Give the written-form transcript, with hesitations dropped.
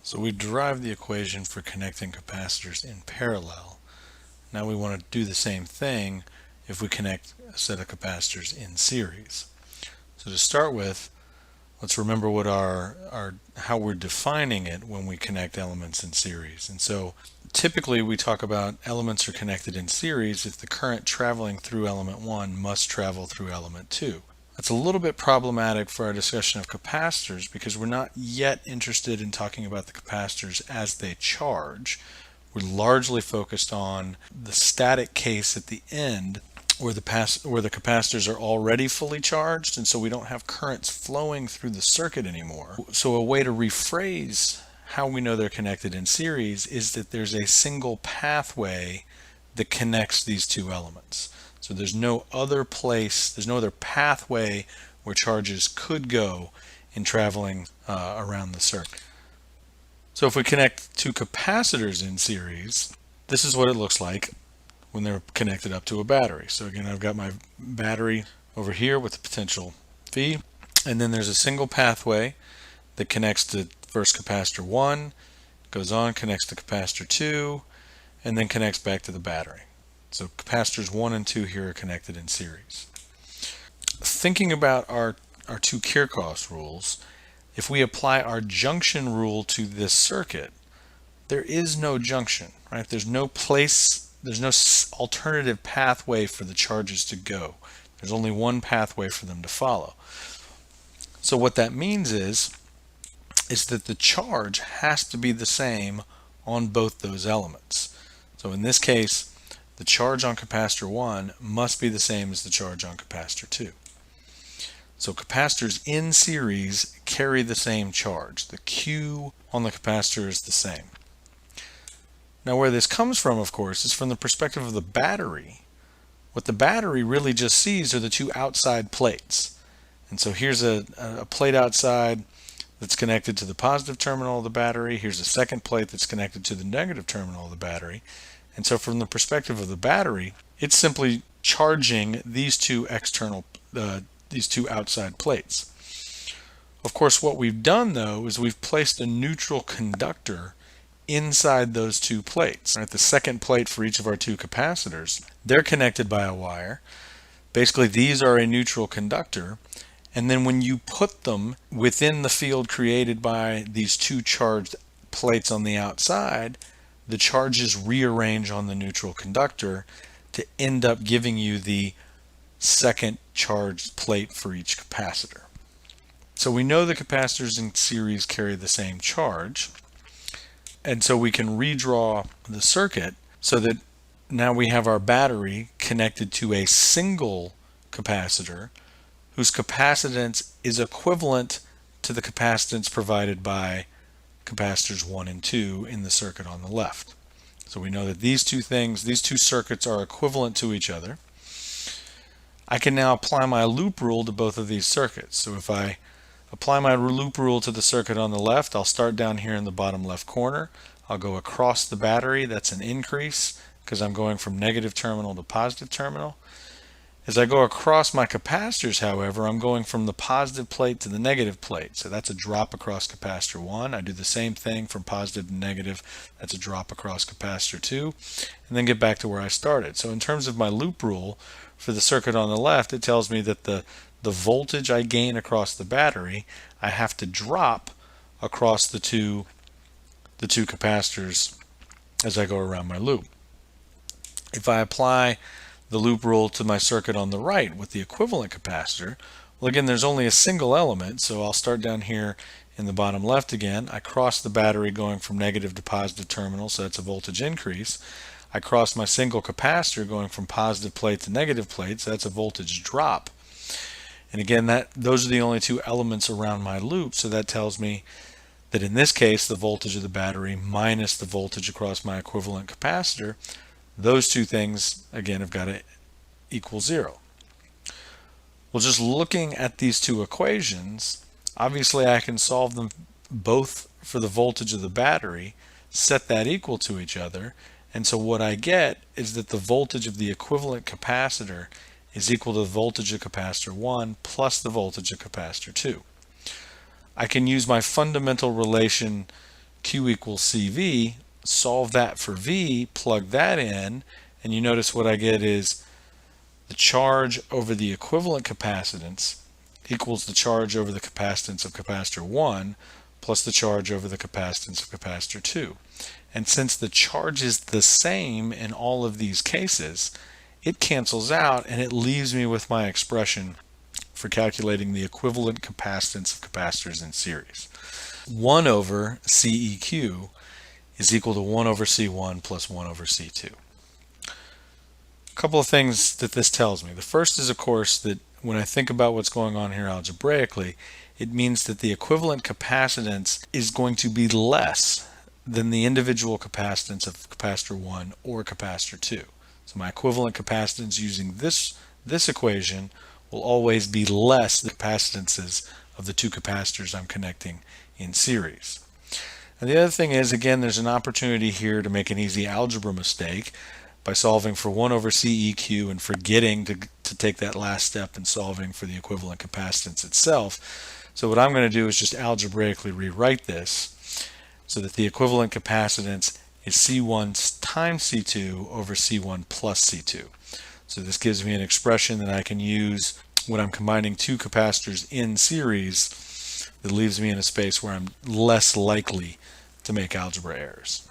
So we derived the equation for connecting capacitors in parallel. Now we want to do the same thing if we connect a set of capacitors in series. So to start with, let's remember what how we're defining it when we connect elements in series. And so typically we talk about elements are connected in series if the current traveling through element 1 must travel through element 2. That's a little bit problematic for our discussion of capacitors because we're not yet interested in talking about the capacitors as they charge. We're largely focused on the static case at the end where the capacitors are already fully charged, and so we don't have currents flowing through the circuit anymore. So a way to rephrase how we know they're connected in series is that there's a single pathway that connects these two elements. So there's no other pathway where charges could go in traveling around the circuit. So if we connect two capacitors in series, this is what it looks like when they're connected up to a battery. So again, I've got my battery over here with the potential V, and then there's a single pathway that connects to first capacitor 1, goes on, connects to capacitor 2, and then connects back to the battery. So capacitors 1 and 2 here are connected in series. Thinking about our two Kirchhoff's rules, if we apply our junction rule to this circuit, there is no junction, right? There's no alternative pathway for the charges to go. There's only one pathway for them to follow. So what that means is that the charge has to be the same on both those elements. So in this case, the charge on capacitor 1 must be the same as the charge on capacitor 2. So capacitors in series carry the same charge. The Q on the capacitor is the same. Now where this comes from, of course, is from the perspective of the battery. What the battery really just sees are the two outside plates. And so here's a plate outside that's connected to the positive terminal of the battery. Here's a second plate that's connected to the negative terminal of the battery. And so from the perspective of the battery, it's simply charging these two outside plates. Of course, what we've done though is we've placed a neutral conductor inside those two plates. Right? The second plate for each of our two capacitors, they're connected by a wire. Basically, these are a neutral conductor. And then when you put them within the field created by these two charged plates on the outside, the charges rearrange on the neutral conductor to end up giving you the second charged plate for each capacitor. So we know the capacitors in series carry the same charge, and so we can redraw the circuit so that now we have our battery connected to a single capacitor whose capacitance is equivalent to the capacitance provided by capacitors 1 and 2 in the circuit on the left. So we know that these two circuits are equivalent to each other. I can now apply my loop rule to both of these circuits. So if I apply my loop rule to the circuit on the left, I'll start down here in the bottom left corner. I'll go across the battery. That's an increase because I'm going from negative terminal to positive terminal. As I go across my capacitors, however, I'm going from the positive plate to the negative plate. So that's a drop across capacitor 1. I do the same thing from positive to negative. That's a drop across capacitor 2. And then get back to where I started. So in terms of my loop rule for the circuit on the left, it tells me that the voltage I gain across the battery, I have to drop across the two capacitors as I go around my loop. If I apply the loop rule to my circuit on the right with the equivalent capacitor, well, again, there's only a single element, so I'll start down here in the bottom left again. I cross the battery going from negative to positive terminal, so that's a voltage increase. I cross my single capacitor going from positive plate to negative plate, so that's a voltage drop. And again, those are the only two elements around my loop, so that tells me that in this case, the voltage of the battery minus the voltage across my equivalent capacitor, those two things, again, have got to equal 0. Well, just looking at these two equations, obviously I can solve them both for the voltage of the battery, set that equal to each other, and so what I get is that the voltage of the equivalent capacitor is equal to the voltage of capacitor 1 plus the voltage of capacitor 2. I can use my fundamental relation Q equals CV, solve that for V, plug that in, and you notice what I get is the charge over the equivalent capacitance equals the charge over the capacitance of capacitor 1 plus the charge over the capacitance of capacitor 2. And since the charge is the same in all of these cases, it cancels out and it leaves me with my expression for calculating the equivalent capacitance of capacitors in series. 1 over CEQ is equal to 1 over C1 plus 1 over C2. A couple of things that this tells me. The first is, of course, that when I think about what's going on here algebraically, it means that the equivalent capacitance is going to be less than the individual capacitance of capacitor 1 or capacitor 2. So my equivalent capacitance using this equation will always be less than the capacitances of the two capacitors I'm connecting in series. And the other thing is, again, there's an opportunity here to make an easy algebra mistake by solving for 1 over CEQ and forgetting to take that last step in solving for the equivalent capacitance itself. So what I'm going to do is just algebraically rewrite this so that the equivalent capacitance is C1 times C2 over C1 plus C2. So this gives me an expression that I can use when I'm combining two capacitors in series that leaves me in a space where I'm less likely to make algebra errors.